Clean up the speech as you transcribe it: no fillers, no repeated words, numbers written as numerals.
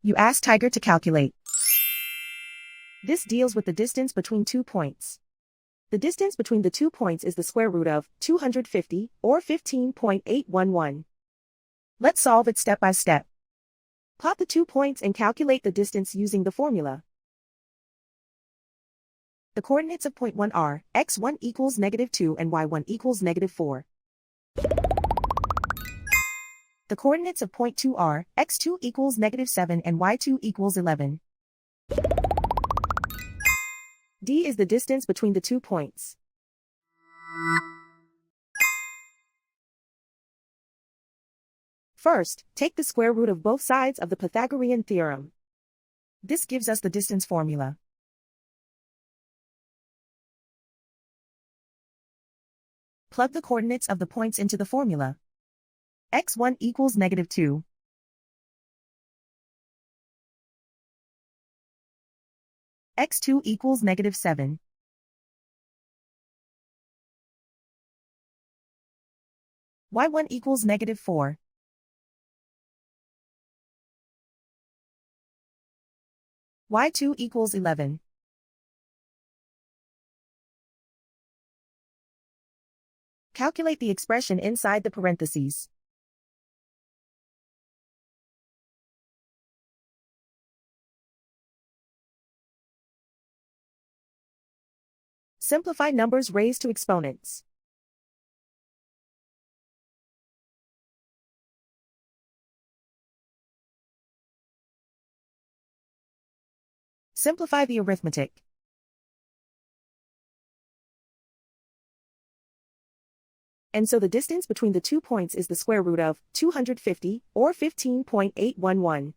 You ask Tiger to calculate. This deals with the distance between 2 points. The distance between the 2 points is the square root of 250, or 15.811. Let's solve it step by step. Plot the 2 points and calculate the distance using the formula. The coordinates of point 1 are x1 equals -2 and y1 equals -4. The coordinates of point 2 are x2 equals -7 and y2 equals 11. D is the distance between the 2 points. First, take the square root of both sides of the Pythagorean theorem. This gives us the distance formula. Plug the coordinates of the points into the formula. x1 equals -2. x2 equals -7. y1 equals -4. y2 equals 11. Calculate the expression inside the parentheses. Simplify numbers raised to exponents. Simplify the arithmetic. And so the distance between the 2 points is the square root of 250, or 15.811.